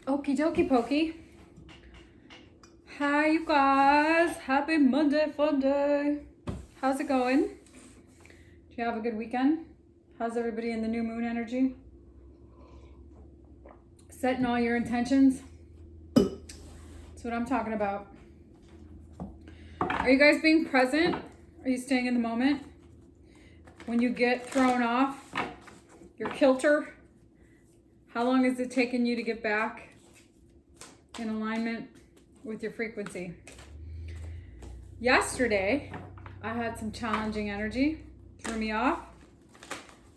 Okie dokie pokey. Hi, you guys. Happy Monday, fun day. How's it going? Did you have a good weekend? How's everybody in the new moon energy? Setting all your intentions? That's what I'm talking about. Are you guys being present? Are you staying in the moment? When you get thrown off your kilter, how long is it taking you to get back in alignment with your frequency? Yesterday, I had some challenging energy, threw me off,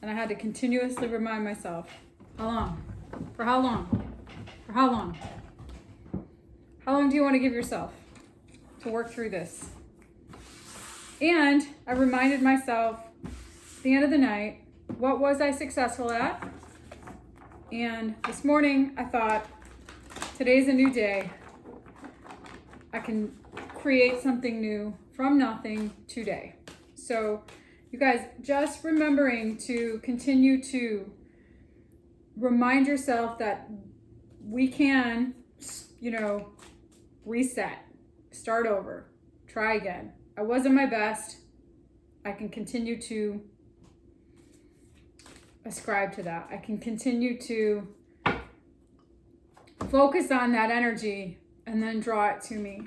and I had to continuously remind myself, how long? For how long? For how long? How long do you want to give yourself to work through this? And I reminded myself at the end of the night, what was I successful at? And this morning I thought, today's a new day. I can create something new from nothing today. So you guys, just remembering to continue to remind yourself that we can, reset, start over, try again. I wasn't my best. I can continue to ascribe to that. I can continue to focus on that energy and then draw it to me.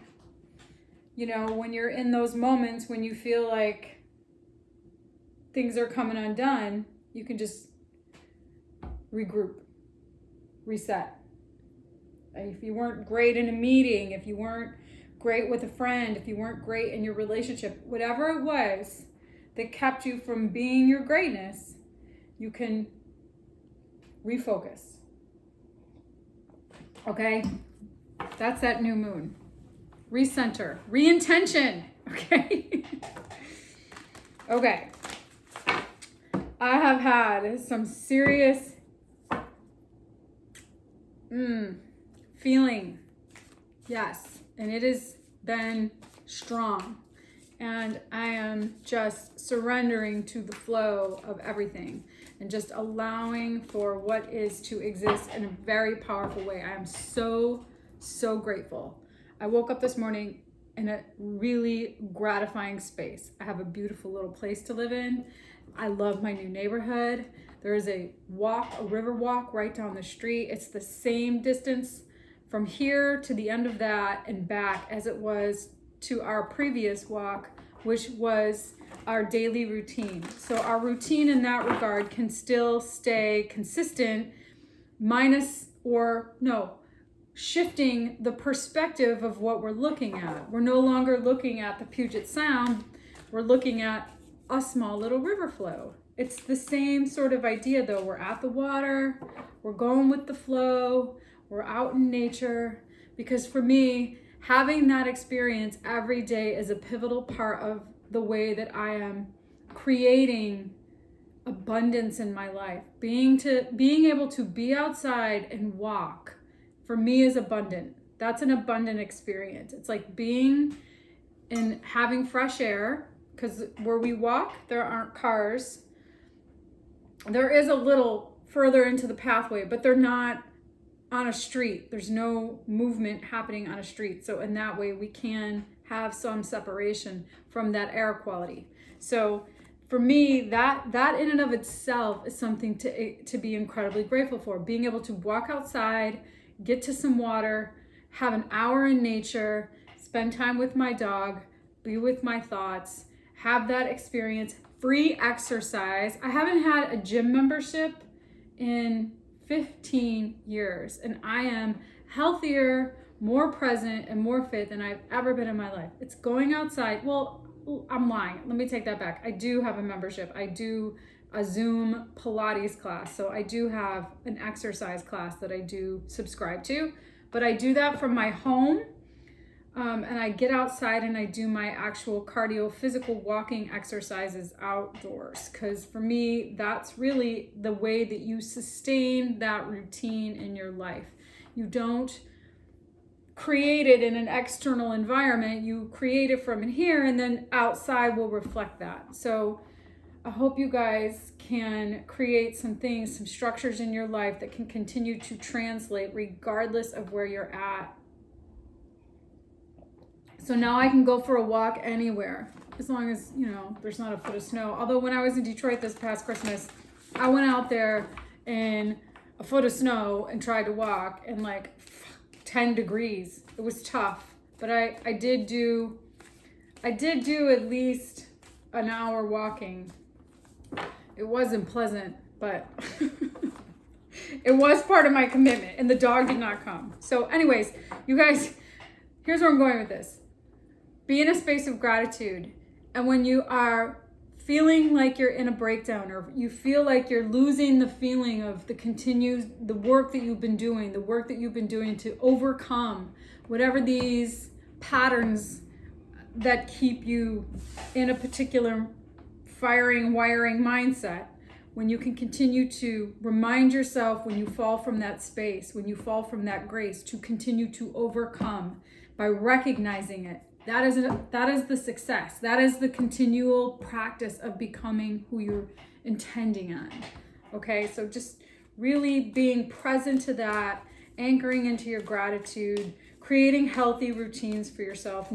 When you're in those moments when you feel like things are coming undone, you can just regroup, reset. If you weren't great in a meeting, if you weren't great with a friend, if you weren't great in your relationship, whatever it was that kept you from being your greatness, you can refocus. Okay? That's that new moon. Recenter, re-intention. Okay? Okay. I have had some serious feeling. Yes. And it has been strong. And I am just surrendering to the flow of everything and just allowing for what is to exist in a very powerful way. I am so, so grateful. I woke up this morning in a really gratifying space. I have a beautiful little place to live in. I love my new neighborhood. There is a river walk right down the street. It's the same distance from here to the end of that and back as it was to our previous walk, which was our daily routine. So our routine in that regard can still stay consistent, shifting the perspective of what we're looking at. We're no longer looking at the Puget Sound, we're looking at a small little river flow. It's the same sort of idea though. We're at the water, we're going with the flow, we're out in nature, because for me, having that experience every day is a pivotal part of the way that I am creating abundance in my life. Being able to be outside and walk, for me, is abundant. That's an abundant experience. It's like being and having fresh air, because where we walk, there aren't cars. There is a little further into the pathway, but they're not on a street. There's no movement happening on a street. So in that way, we can have some separation from that air quality. So for me, that in and of itself is something to be incredibly grateful for. Being able to walk outside, get to some water, have an hour in nature, spend time with my dog, be with my thoughts, have that experience, free exercise. I haven't had a gym membership in 15 years, and I am healthier, more present, and more fit than I've ever been in my life. It's going outside. Well, I'm lying. Let me take that back. I do have a membership. I do a Zoom Pilates class. So I do have an exercise class that I do subscribe to, but I do that from my home. And I get outside and I do my actual cardio, physical walking exercises outdoors. Because for me, that's really the way that you sustain that routine in your life. You don't create it in an external environment. You create it from in here, and then outside will reflect that. So I hope you guys can create some things, some structures in your life that can continue to translate regardless of where you're at. So now I can go for a walk anywhere, as long as, you know, there's not a foot of snow. Although when I was in Detroit this past Christmas, I went out there in a foot of snow and tried to walk in like 10 degrees. It was tough, but I did do at least an hour walking. It wasn't pleasant, but it was part of my commitment, and the dog did not come. So anyways, you guys, here's where I'm going with this. Be in a space of gratitude. And when you are feeling like you're in a breakdown, or you feel like you're losing the feeling of the work that you've been doing, to overcome whatever these patterns that keep you in a particular wiring mindset, when you can continue to remind yourself, when you fall from that space, when you fall from that grace, to continue to overcome by recognizing it. That is the success. That is the continual practice of becoming who you're intending on. Okay, so just really being present to that, anchoring into your gratitude, creating healthy routines for yourself,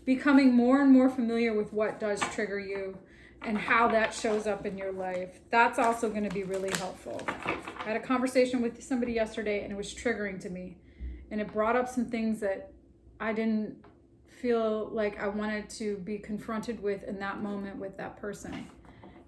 becoming more and more familiar with what does trigger you and how that shows up in your life. That's also going to be really helpful. I had a conversation with somebody yesterday, and it was triggering to me, and it brought up some things that I didn't feel like I wanted to be confronted with in that moment with that person.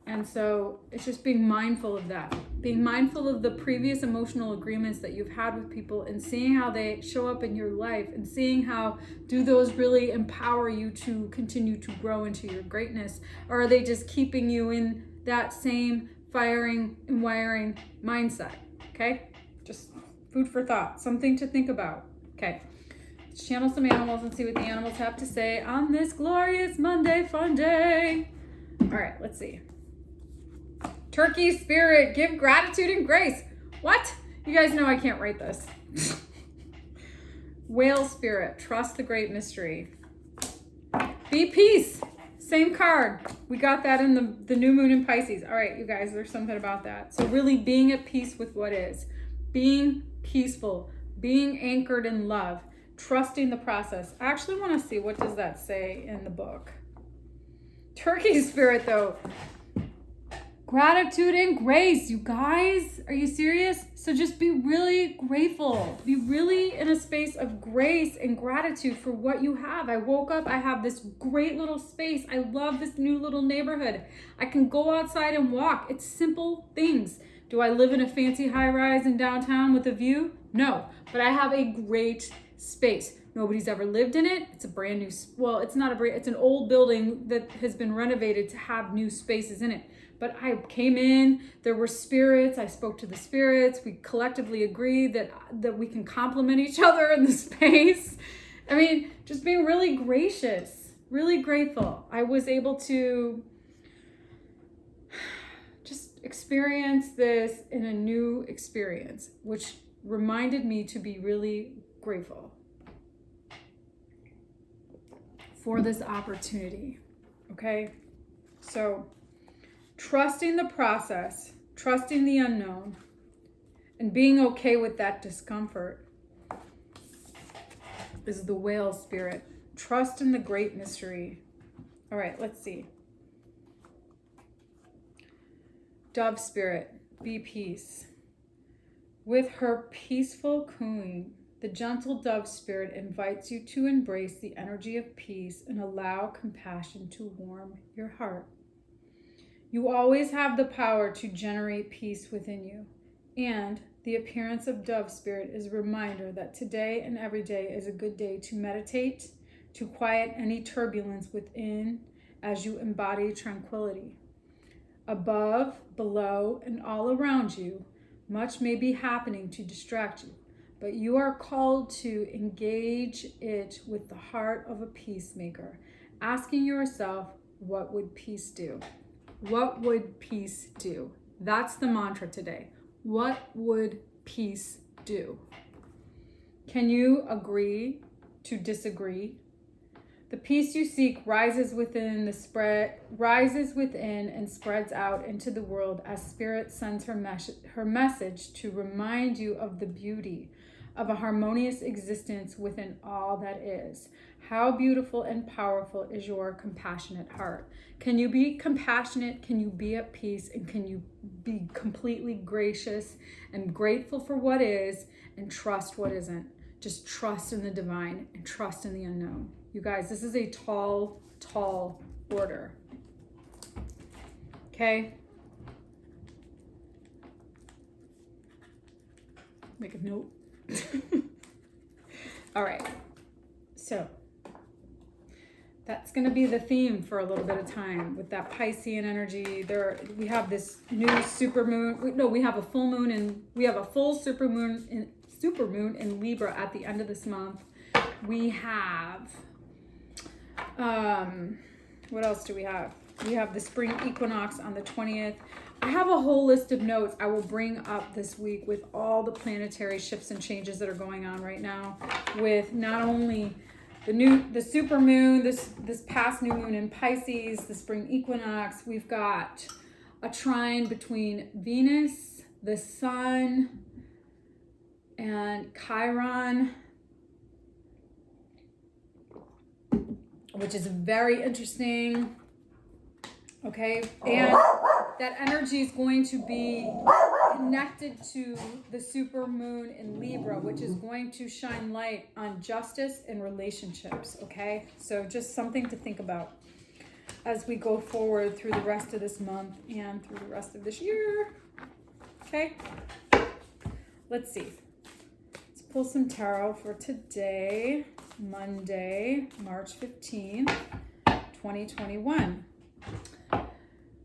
And so it's just being mindful of that, being mindful of the previous emotional agreements that you've had with people, and seeing how they show up in your life, and seeing how do those really empower you to continue to grow into your greatness, or are they just keeping you in that same firing and wiring mindset? Okay, just food for thought, something to think about. Okay, let's channel some animals and see what the animals have to say on this glorious Monday fun day. All right, let's see. Turkey spirit, give gratitude and grace. What? You guys know I can't write this. Whale spirit, trust the great mystery. Be peace, same card. We got that in the new moon in Pisces. All right, you guys, there's something about that. So really being at peace with what is, being peaceful, being anchored in love, trusting the process. I actually want to see, what does that say in the book? Turkey spirit though. Gratitude and grace, you guys. Are you serious? So just be really grateful. Be really in a space of grace and gratitude for what you have. I woke up, I have this great little space. I love this new little neighborhood. I can go outside and walk. It's simple things. Do I live in a fancy high rise in downtown with a view? No, but I have a great space. Nobody's ever lived in it. It's a brand new, well, it's not it's an old building that has been renovated to have new spaces in it. But I came in, there were spirits, I spoke to the spirits, we collectively agreed that we can complement each other in the space. I mean, just being really gracious, really grateful. I was able to just experience this in a new experience, which reminded me to be really grateful for this opportunity, okay? So, trusting the process, trusting the unknown, and being okay with that discomfort is the whale spirit. Trust in the great mystery. All right, let's see. Dove spirit, be peace. With her peaceful cooing, the gentle dove spirit invites you to embrace the energy of peace and allow compassion to warm your heart. You always have the power to generate peace within you, and the appearance of dove spirit is a reminder that today and every day is a good day to meditate, to quiet any turbulence within as you embody tranquility. Above, below, and all around you, much may be happening to distract you, but you are called to engage it with the heart of a peacemaker, asking yourself, what would peace do? What would peace do? That's the mantra today. What would peace do? Can you agree to disagree? The peace you seek rises within and spreads out into the world as Spirit sends her message to remind you of the beauty of a harmonious existence within all that is. How beautiful and powerful is your compassionate heart? Can you be compassionate? Can you be at peace? And can you be completely gracious and grateful for what is and trust what isn't? Just trust in the divine and trust in the unknown. You guys, this is a tall, tall order. Okay? Make a note. All right. So that's going to be the theme for a little bit of time with that Piscean energy. We have this new super moon. No, we have a full moon and we have a full super moon in Libra at the end of this month. We have what else do we have? We have the spring equinox on the 20th. I have a whole list of notes I will bring up this week with all the planetary shifts and changes that are going on right now, with not only the super moon, this past new moon in Pisces, the spring equinox. We've got a trine between Venus, the sun, and Chiron, which is very interesting. Okay, and that energy is going to be connected to the super moon in Libra, which is going to shine light on justice and relationships. Okay, so just something to think about as we go forward through the rest of this month and through the rest of this year. Okay, let's see. Let's pull some tarot for today, Monday, March 15, 2021.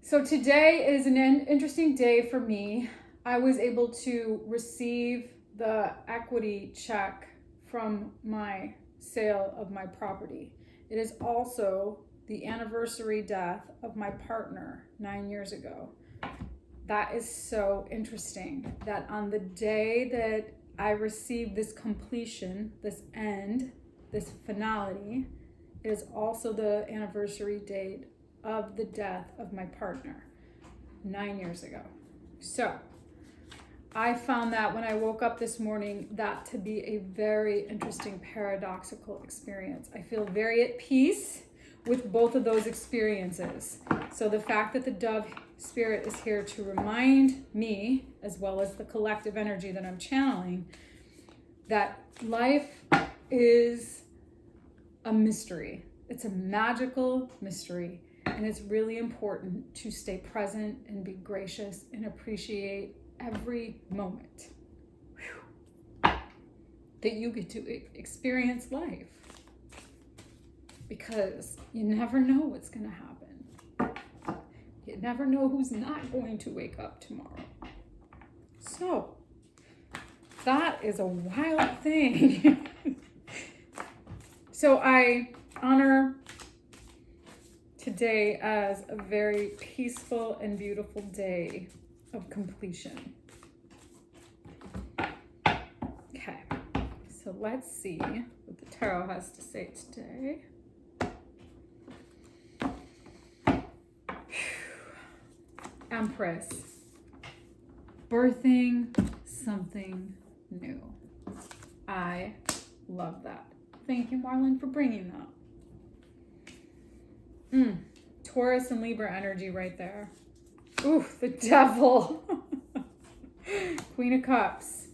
So today is an interesting day for me. I was able to receive the equity check from my sale of my property. It is also the anniversary death of my partner 9 years ago. That is so interesting that on the day that I received this completion, this end, this finality, it is also the anniversary date of the death of my partner 9 years ago. So I found that when I woke up this morning, that to be a very interesting paradoxical experience. I feel very at peace with both of those experiences. So the fact that the dove spirit is here to remind me, as well as the collective energy that I'm channeling, that life is a mystery. It's a magical mystery. And it's really important to stay present and be gracious and appreciate every moment that you get to experience life. Because you never know what's going to happen. You never know who's not going to wake up tomorrow. So, that is a wild thing. So I honor today as a very peaceful and beautiful day of completion. Okay, so let's see what the tarot has to say today. Empress, birthing something new. I love that. Thank you, Marlon, for bringing that. Taurus and Libra energy right there. Ooh, the devil. Queen of Cups,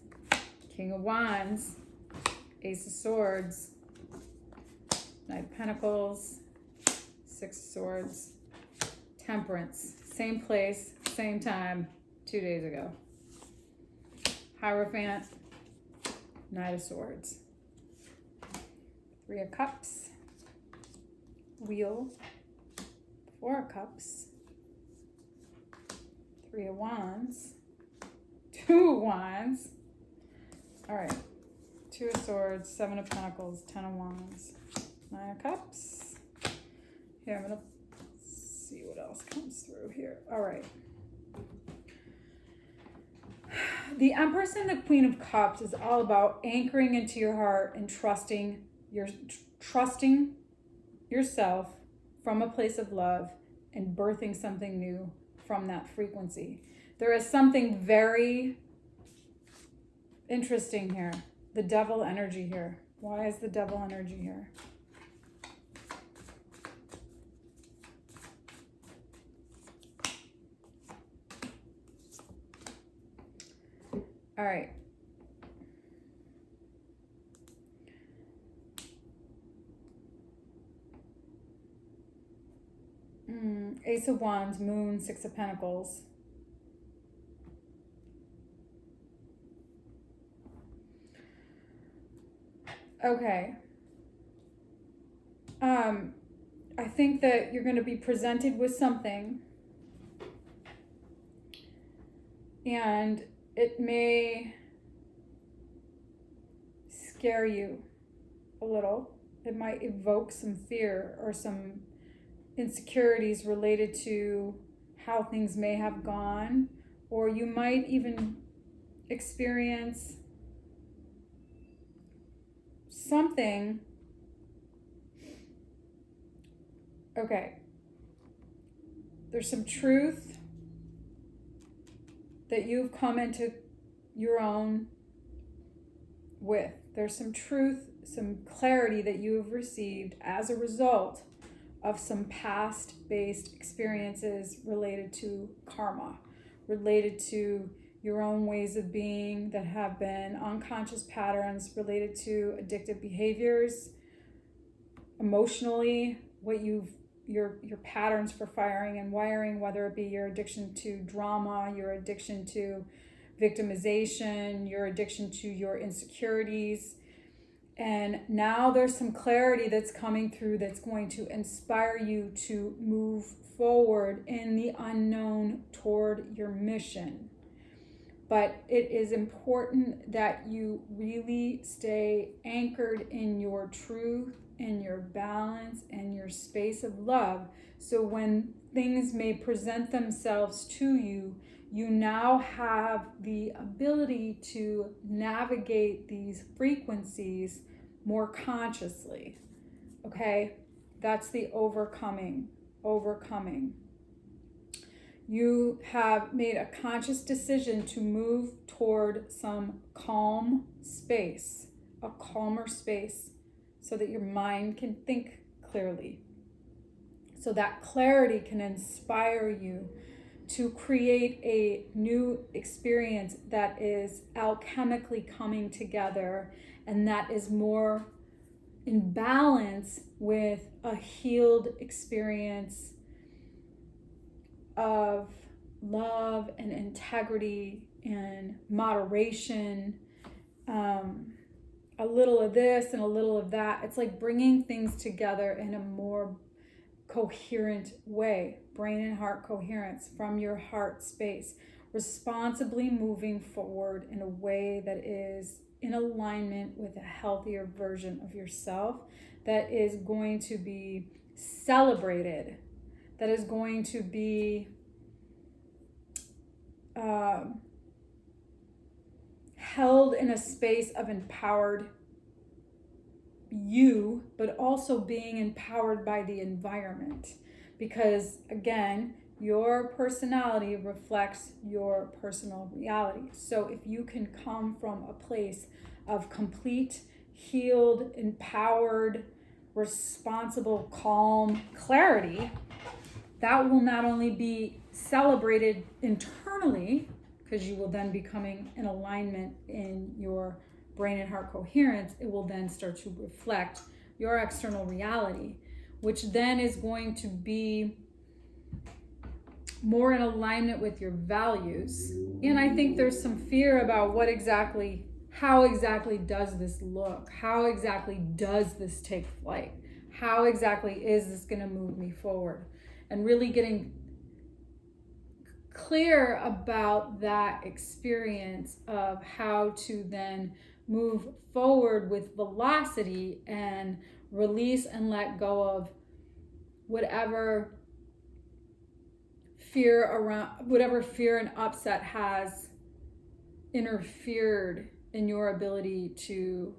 King of Wands, Ace of Swords, Knight of Pentacles, Six of Swords, Temperance. Same place, same time, 2 days ago. Hierophant, Knight of Swords. Three of Cups, Wheel, Four of Cups, Three of Wands, Two of Wands. All right, Two of Swords, Seven of Pentacles, Ten of Wands, Nine of Cups. Here, I'm gonna see what else comes through here. All right. The Empress and the Queen of Cups is all about anchoring into your heart and trusting yourself from a place of love and birthing something new from that frequency. There is something very interesting here. The devil energy here. Why is the devil energy here? All right. Ace of Wands, Moon, Six of Pentacles. Okay. I think that you're going to be presented with something, and it may scare you a little. It might evoke some fear or some insecurities related to how things may have gone, or you might even experience something. Okay, there's some truth that you've come into your own with. There's some truth, some clarity that you have received as a result of some past-based experiences related to karma, related to your own ways of being that have been unconscious patterns, related to addictive behaviors, emotionally, what your patterns for firing and wiring, whether it be your addiction to drama, your addiction to victimization, your addiction to your insecurities. And now there's some clarity that's coming through that's going to inspire you to move forward in the unknown toward your mission. But it is important that you really stay anchored in your truth, in your balance, and your space of love. So when things may present themselves to you, you now have the ability to navigate these frequencies more consciously. Okay? That's the overcoming. You have made a conscious decision to move toward some calm space, a calmer space, so that your mind can think clearly. So that clarity can inspire you to create a new experience that is alchemically coming together and that is more in balance with a healed experience of love and integrity and moderation, a little of this and a little of that. It's like bringing things together in a more coherent way, brain and heart coherence from your heart space, responsibly moving forward in a way that is in alignment with a healthier version of yourself that is going to be celebrated, that is going to be held in a space of empowered you, but also being empowered by the environment. Because again, your personality reflects your personal reality. So if you can come from a place of complete, healed, empowered, responsible, calm clarity, that will not only be celebrated internally, because you will then be coming in alignment in your brain and heart coherence, it will then start to reflect your external reality, which then is going to be more in alignment with your values. And I think there's some fear about how exactly does this look? How exactly does this take flight? How exactly is this going to move me forward? And really getting clear about that experience of how to then move forward with velocity and release and let go of whatever fear and upset has interfered in your ability to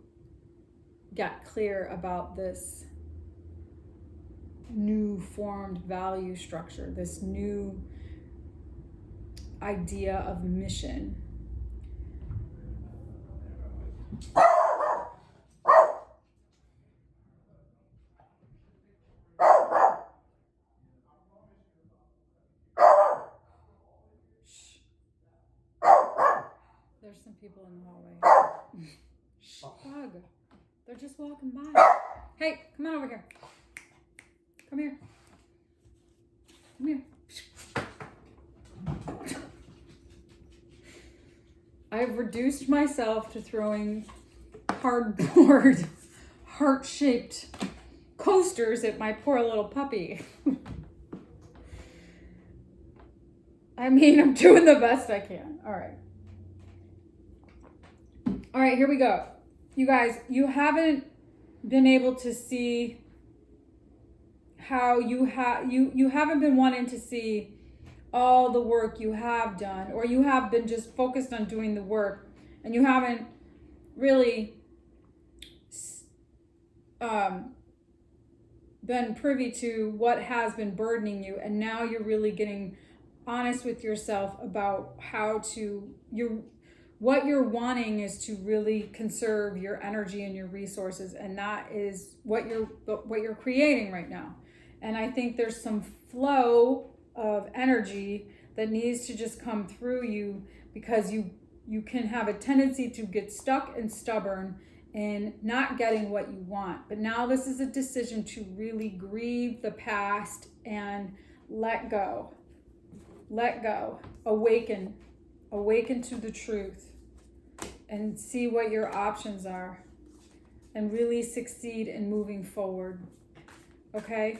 get clear about this new formed value structure, this new idea of mission. There's some people in the hallway. Shh, dog. They're just walking by. Hey, come on over here. Come here. Come here. I've reduced myself to throwing cardboard, heart-shaped coasters at my poor little puppy. I mean, I'm doing the best I can. All right. All right, here we go. You guys, you haven't been able to see how you haven't been wanting to see all the work you have done, or you have been just focused on doing the work and you haven't really been privy to what has been burdening you, and now you're really getting honest with yourself about how to what you're wanting is to really conserve your energy and your resources, and that is what you're creating right now. And I think there's some flow of energy that needs to just come through you, because you can have a tendency to get stuck and stubborn in not getting what you want. But now this is a decision to really grieve the past and let go, awaken to the truth and see what your options are and really succeed in moving forward. Okay?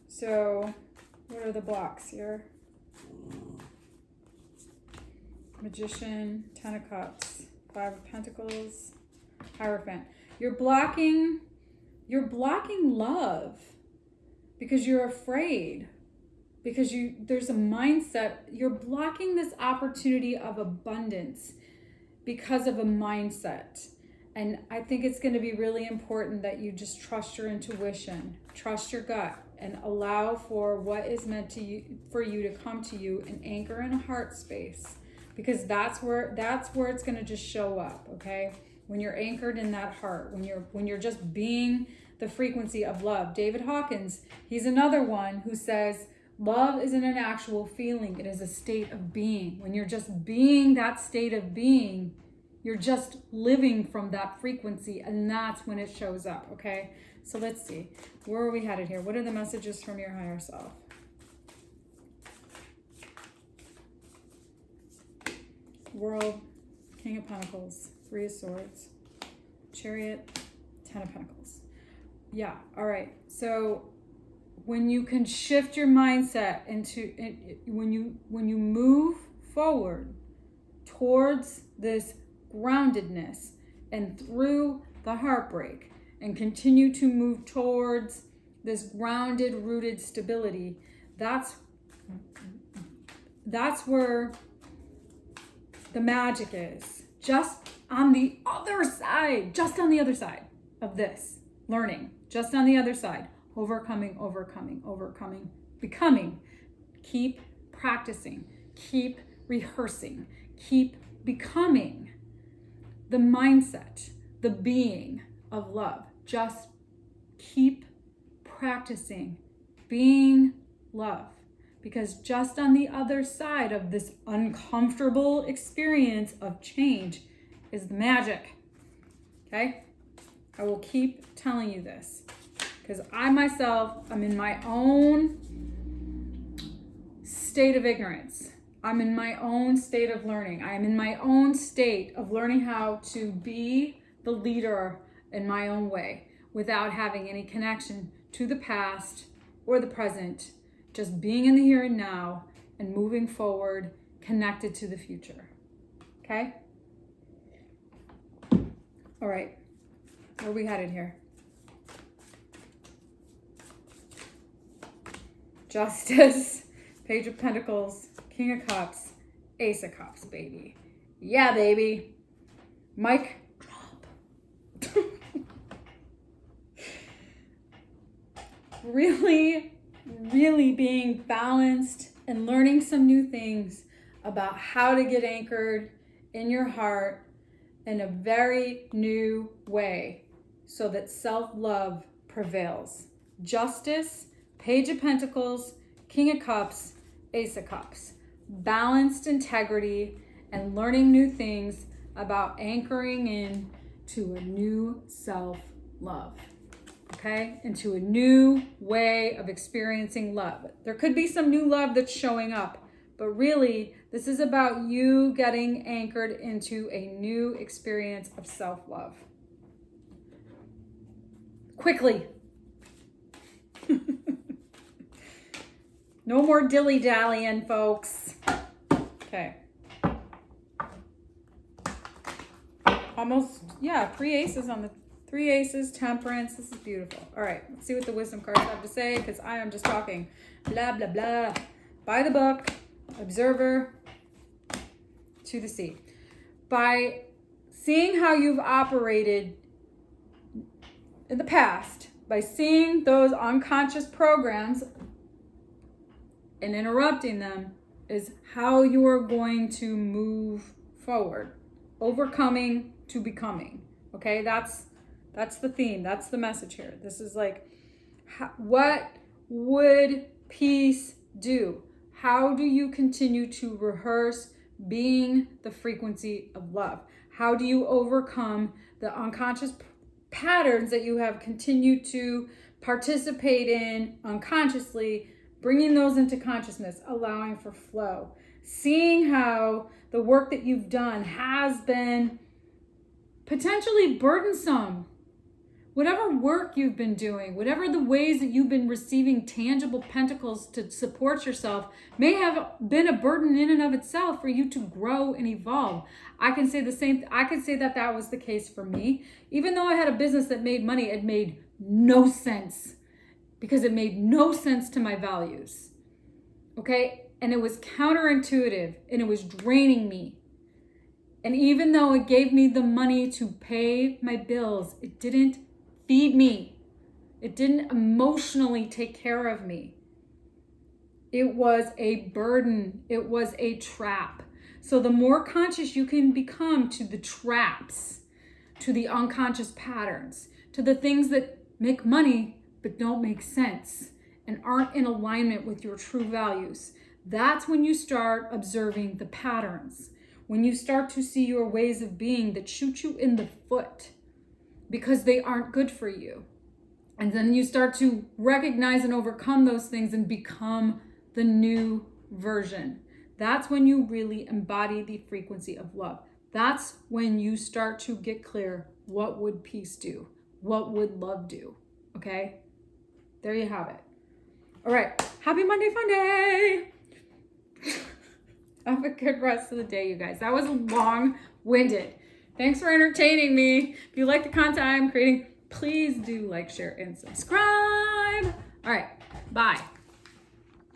So what are the blocks here? Magician, 10 of Cups, 5 of Pentacles, Hierophant. You're blocking love because you're afraid. Because there's a mindset, you're blocking this opportunity of abundance because of a mindset. And I think it's going to be really important that you just trust your intuition, trust your gut, and allow for what is meant for you to come to you and anchor in a heart space, because that's where it's going to just show up. Okay, when you're anchored in that heart, when you're just being the frequency of love. David Hawkins, he's another one who says, love isn't an actual feeling, it is a state of being. When you're just being that state of being, you're just living from that frequency, and that's when it shows up, okay? So let's see. Where are we headed here? What are the messages from your higher self? World, King of Pentacles, 3 of Swords, Chariot, 10 of Pentacles. Yeah, all right. So when you can shift your mindset when you move forward towards this groundedness and through the heartbreak and continue to move towards this grounded, rooted stability, that's where the magic is. Just on the other side of this learning, just on the other side. Overcoming, becoming. Keep practicing, keep rehearsing, keep becoming the mindset, the being of love. Just keep practicing being love, because just on the other side of this uncomfortable experience of change is the magic. Okay? I will keep telling you this, because I myself am in my own state of ignorance. I'm in my own state of learning. I am in my own state of learning how to be the leader in my own way without having any connection to the past or the present, just being in the here and now and moving forward, connected to the future. Okay? All right. Where are we headed here? Justice, Page of Pentacles, King of Cups, Ace of Cups, baby. Yeah, baby. Mic drop. really, really being balanced and learning some new things about how to get anchored in your heart in a very new way so that self-love prevails. Justice, Page of Pentacles, King of Cups, Ace of Cups. Balanced integrity and learning new things about anchoring in to a new self-love. Okay? Into a new way of experiencing love. There could be some new love that's showing up, but really, this is about you getting anchored into a new experience of self-love. Quickly. No more dilly-dallying, folks. Okay. Almost, yeah, 3 aces on the 3 aces, temperance. This is beautiful. All right, let's see what the wisdom cards have to say, because I am just talking blah, blah, blah. By the book, observer, to the sea. By seeing how you've operated in the past, by seeing those unconscious programs and interrupting them, is how you are going to move forward. Overcoming to becoming. Okay, that's the theme. That's the message here. This is like, what would peace do? How do you continue to rehearse being the frequency of love? How do you overcome the unconscious patterns that you have continued to participate in unconsciously, bringing those into consciousness, allowing for flow, seeing how the work that you've done has been potentially burdensome. Whatever work you've been doing, whatever the ways that you've been receiving tangible pentacles to support yourself may have been a burden in and of itself for you to grow and evolve. I can say the same. I can say that that was the case for me. Even though I had a business that made money, it made no sense because it made no sense to my values. Okay? And it was counterintuitive and it was draining me. And even though it gave me the money to pay my bills, it didn't feed me. It didn't emotionally take care of me. It was a burden. It was a trap. So the more conscious you can become to the traps, to the unconscious patterns, to the things that make money but don't make sense and aren't in alignment with your true values, that's when you start observing the patterns. When you start to see your ways of being that shoot you in the foot because they aren't good for you. And then you start to recognize and overcome those things and become the new version. That's when you really embody the frequency of love. That's when you start to get clear. What would peace do? What would love do? Okay? There you have it. All right. Happy Monday Fun Day. Have a good rest of the day, you guys. That was long-winded. Thanks for entertaining me. If you like the content I'm creating, please do like, share, and subscribe. All right. Bye.